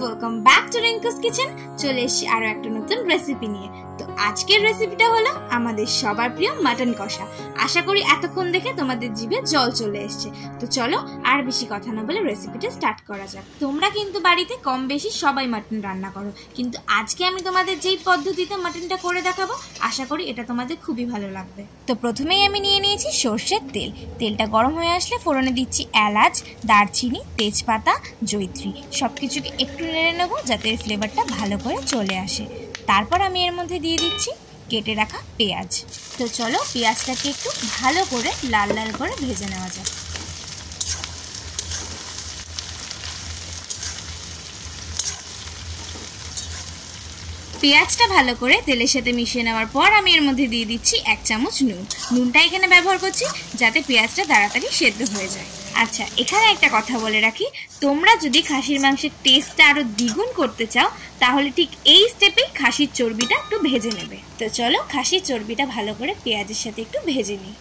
Welcome back to Rinku's kitchen. চলে এসেছি আরো একটা নতুন রেসিপি নিয়ে। তো আজকের রেসিপিটা হলো আমাদের সবার প্রিয় মাটন কষা। আশা করি এতক্ষণ দেখে তোমাদের জিভে জল চলে এসেছে। তো চলো আর বেশি কথা না বলে রেসিপিটা স্টার্ট করা যাক। তোমরা কিন্তু বাড়িতে কম বেশি সবাই মাটন রান্না করো, কিন্তু আজকে আমি তোমাদের যেই পদ্ধতিতে মাটনটা করে দেখাবো আশা করি এটা তোমাদের খুবই ভালো লাগবে। তো প্রথমেই আমি নিয়ে নিয়েছি সর্ষের তেল। তেলটা গরম হয়ে আসলে ফোড়নে দিচ্ছি এলাচ, দারচিনি, তেজপাতা, জয়িত্রী। সবকিছুকে একটু নেড়ে নেবো যাতে এর ফ্লেভারটা ভালো করে চলে আসে। তারপর আমি এর মধ্যে দিয়ে দিচ্ছি কেটে রাখা পেঁয়াজ। তো চলো পেঁয়াজটাকে একটু ভালো করে লাল লাল করে ভেজে নেওয়া যাক। পেঁয়াজটা ভালো করে তেলের সাথে মিশিয়ে নেওয়ার পর আমি এর মধ্যে দিয়ে দিচ্ছি 1 চামচ নুন। নুনটা এখানে ব্যবহার করছি যাতে পেঁয়াজটা তাড়াতাড়ি সেদ্ধ হয়ে যায়। আচ্ছা, এখানে একটা কথা বলে রাখি, তোমরা যদি খাসির মাংসের টেস্টটা আরো দ্বিগুণ করতে চাও তাহলে ঠিক এই স্টেপেই খাসির চর্বিটা একটু ভেজে নেবে। তো চলো খাসির চর্বিটা ভালো করে পেঁয়াজের সাথে একটু ভেজে নিই।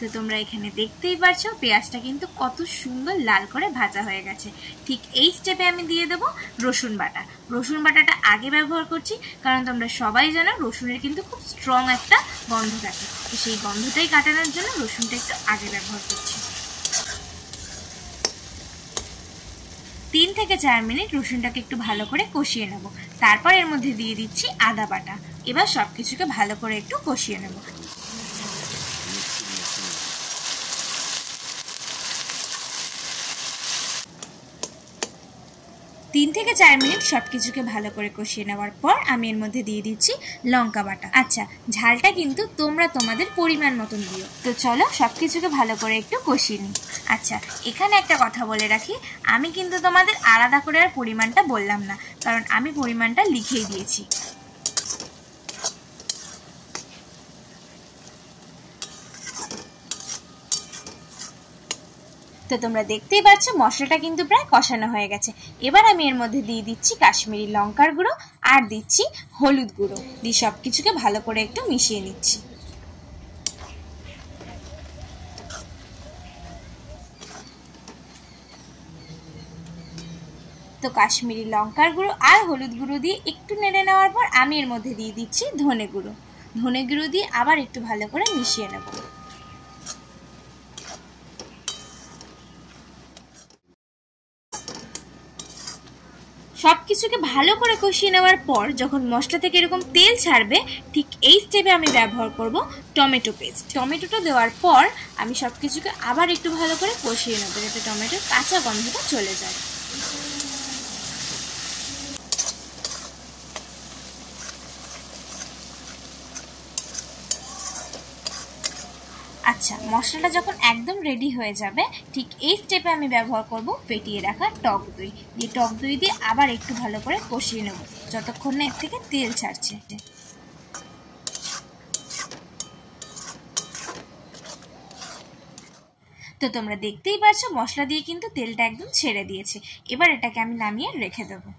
তো তোমরা এখানে দেখতেই পারছো পেঁয়াজটা কিন্তু কত সুন্দর লাল করে ভাজা হয়ে গেছে। ঠিক এই স্টেপে আমি দিয়ে দেবো রসুন বাটা। রসুন বাটাটা আগে ব্যবহার করছি কারণ তোমরা সবাই জানো রসুনের কিন্তু খুব স্ট্রং একটা গন্ধ থাকে। তো সেই গন্ধটাই কাটানোর জন্য রসুনটা একটু আগে ব্যবহার করছি। 3 থেকে 4 মিনিট রসুনটাকে একটু ভালো করে কষিয়ে নেব। তারপর এর মধ্যে দিয়ে দিচ্ছি আদা বাটা। এবার সবকিছুকে ভালো করে একটু কষিয়ে নেব। 3 থেকে 4 মিনিট সবকিছুকে ভালো করে কষিয়ে নেওয়ার পর আমি এর মধ্যে দিয়ে দিচ্ছি লঙ্কা বাটা। আচ্ছা, ঝালটা কিন্তু তোমরা তোমাদের পরিমাণ মতন দিও। তো চলো সবকিছুকে ভালো করে একটু কষিয়ে নিই। আচ্ছা, এখানে একটা কথা বলে রাখি, আমি কিন্তু তোমাদের আলাদা করে আর পরিমাণটা বললাম না, কারণ আমি পরিমাণটা লিখেই দিয়েছি। তো তোমরা দেখতেই পাচ্ছ মশলাটা কিন্তু প্রায় কষানো হয়ে গেছে। এবার আমি এর মধ্যে দিয়ে দিচ্ছি কাশ্মীরি লঙ্কার গুঁড়ো আর দিচ্ছি হলুদ গুঁড়ো। দিয়ে সবকিছুকে ভালো করে একটু মিশিয়ে নিচ্ছি। তো কাশ্মীরি লঙ্কার গুঁড়ো আর হলুদ গুঁড়ো দিয়ে একটু নেড়ে নেওয়ার পর আমি এর মধ্যে দিয়ে দিচ্ছি ধনে গুঁড়ো। ধনে গুঁড়ো দিয়ে আবার একটু ভালো করে মিশিয়ে নেব। সবকিছুকে ভালো করে কষিয়ে নেওয়ার পর যখন মশলা থেকে এরকম তেল ছাড়বে ঠিক এই স্টেপে আমি ব্যবহার করব টমেটো পেস্ট। টমেটোটা দেওয়ার পর আমি সবকিছুকে আবার একটু ভালো করে কষিয়ে নেব যাতে টমেটোর কাঁচা গন্ধটা চলে যায়। আচ্ছা, মশলাটা যখন একদম রেডি হয়ে যাবে ঠিক এই স্টেপে আমি ব্যবহার করব ফেটিয়ে রাখা টক দই। দিয়ে টক দই দিয়ে আবার একটু ভালো করে কষিয়ে নেব যতক্ষণ না এর থেকে তেল ছাড়ছে। তো তোমরা দেখতেই পাচ্ছ মশলা দিয়ে কিন্তু তেলটা একদম ছেড়ে দিয়েছে। এবার এটাকে আমি নামিয়ে রেখে দেবো।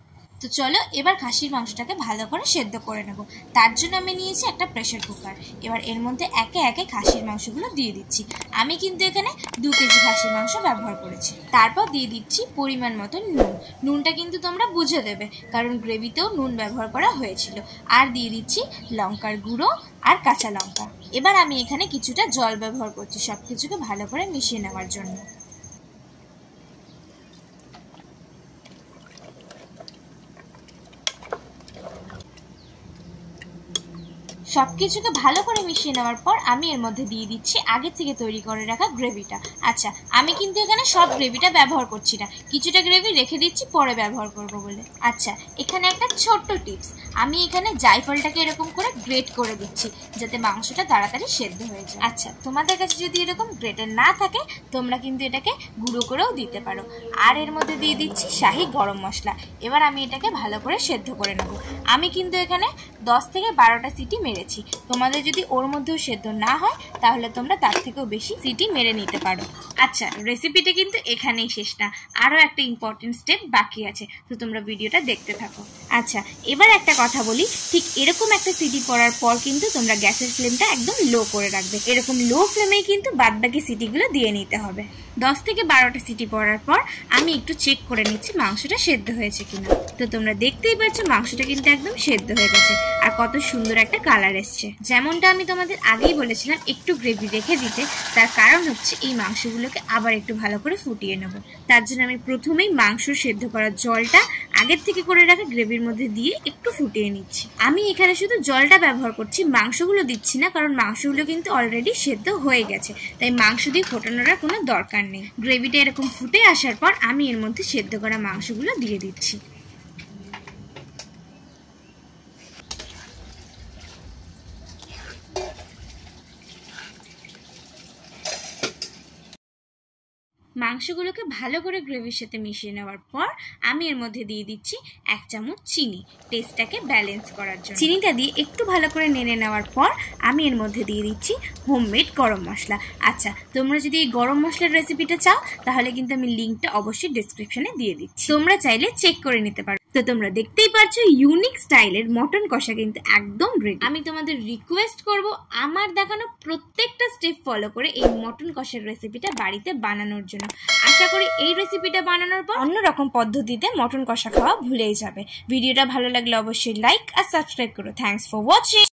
তো চলো এবার খাসির মাংসটাকে ভালো করে সেদ্ধ করে নেব। তার জন্য আমি নিয়েছি একটা প্রেসার কুকার। এবার এর মধ্যে একে একে খাসির মাংসগুলো দিয়ে দিচ্ছি। আমি কিন্তু এখানে 2 কেজি খাসির মাংস ব্যবহার করেছি। তারপর দিয়ে দিচ্ছি পরিমাণ মতো নুন। নুনটা কিন্তু তোমরা বুঝে দেবে কারণ গ্রেভিতেও নুন ব্যবহার করা হয়েছিল। আর দিয়ে দিচ্ছি লঙ্কার গুঁড়ো আর কাঁচা লঙ্কা। এবার আমি এখানে কিছুটা জল ব্যবহার করছি সবকিছুকে ভালো করে মিশিয়ে নেওয়ার জন্য। সবকিছুকে ভালো করে মিশিয়ে নেওয়ার পর আমি এর মধ্যে দিয়ে দিচ্ছি আগে থেকে তৈরি করে রাখা গ্রেভিটা। আচ্ছা, আমি কিন্তু এখানে সব গ্রেভিটা ব্যবহার করছি না, কিছুটা গ্রেভি রেখে দিচ্ছি পরে ব্যবহার করব বলে। আচ্ছা, এখানে একটা ছোট্ট টিপস, আমি এখানে জায়ফলটাকে এরকম করে গ্রেট করে দিচ্ছি যাতে মাংসটা তাড়াতাড়ি সেদ্ধ হয়ে যায়। আচ্ছা, তোমাদের কাছে যদি এরকম গ্রেটার না থাকে তোমরা কিন্তু এটাকে গুঁড়ো করেও দিতে পারো। আর এর মধ্যে দিয়ে দিচ্ছি শাহি গরম মশলা। এবার আমি এটাকে ভালো করে সেদ্ধ করে নেব। আমি কিন্তু এখানে 10 থেকে 12টা সিটি মেরেছি। তোমাদের যদি ওর মধ্যেও সেদ্ধ না হয় তাহলে তোমরা তার থেকেও বেশি সিটি মেরে নিতে পারো। আচ্ছা, রেসিপিটা কিন্তু এখানেই শেষ না, আরও একটা ইম্পর্টেন্ট স্টেপ বাকি আছে, তো তোমরা ভিডিওটা দেখতে থাকো। আচ্ছা, এবার একটা কথা কথা বলি, ঠিক এরকম একটা সিটি পড়ার পর কিন্তু তোমরা গ্যাসের ফ্লেমটা একদম লো করে রাখবে। এরকম লো ফ্লেমেই কিন্তু বাদবাকি সিটিগুলো দিয়ে নিতে হবে। 10 থেকে 12টা সিটি পড়ার পর আমি একটু চেক করে নিচ্ছি মাংসটা সেদ্ধ হয়েছে কিনা। তো তোমরা দেখতেই পাচ্ছ মাংসটা কিন্তু একদম সেদ্ধ হয়ে গেছে আর কত সুন্দর একটা কালার এসছে। যেমনটা আমি তোমাদের আগেই বলেছিলাম একটু গ্রেভি রেখে দিতে, তার কারণ হচ্ছে এই মাংসগুলোকে আবার একটু ভালো করে ফুটিয়ে নেব। তার জন্য আমি প্রথমেই মাংস সেদ্ধ করার জলটা আগের থেকে করে রাখা গ্রেভির মধ্যে দিয়ে একটু ফুটিয়ে নিচ্ছি। আমি এখানে শুধু জলটা ব্যবহার করছি, মাংসগুলো দিচ্ছি না, কারণ মাংসগুলো কিন্তু অলরেডি সেদ্ধ হয়ে গেছে, তাই মাংস দিয়ে ফোটানোর কোনো দরকার নেই। গ্রেভিটা এরকম ফুটে আসার পর আমি এর মধ্যে সেদ্ধ করা মাংসগুলো দিয়ে দিচ্ছি। মাংসগুলোকে ভালো করে গ্রেভির সাথে মিশিয়ে নেওয়ার পর আমি এর মধ্যে দিয়ে দিচ্ছি 1 চামচ চিনি, টেস্টটাকে ব্যালেন্স করার জন্য। চিনিটা দিয়ে একটু ভালো করে নেড়ে নেওয়ার পর আমি এর মধ্যে দিয়ে দিচ্ছি হোমমেড গরম মশলা। আচ্ছা, তোমরা যদি এই গরম মশলার রেসিপিটা চাও তাহলে কিন্তু আমি লিঙ্কটা অবশ্যই ডেসক্রিপশনে দিয়ে দিচ্ছি, তোমরা চাইলে চেক করে নিতে পারো। তো তোমরা দেখতেই পাচ্ছ ইউনিক স্টাইলের মটন কষা কিন্তু একদম রেডি। আমি তোমাদের রিকোয়েস্ট করব আমার দেখানো প্রত্যেকটা স্টেপ ফলো করে এই মটন কষার রেসিপিটা বাড়িতে বানানোর জন্য। আশা করি এই রেসিপিটা বানানোর পর অন্যরকম পদ্ধতিতে মটন কষা খাওয়া ভুলেই যাবে। ভিডিওটা ভালো লাগলে অবশ্যই লাইক আর সাবস্ক্রাইব করো। Thanks for watching.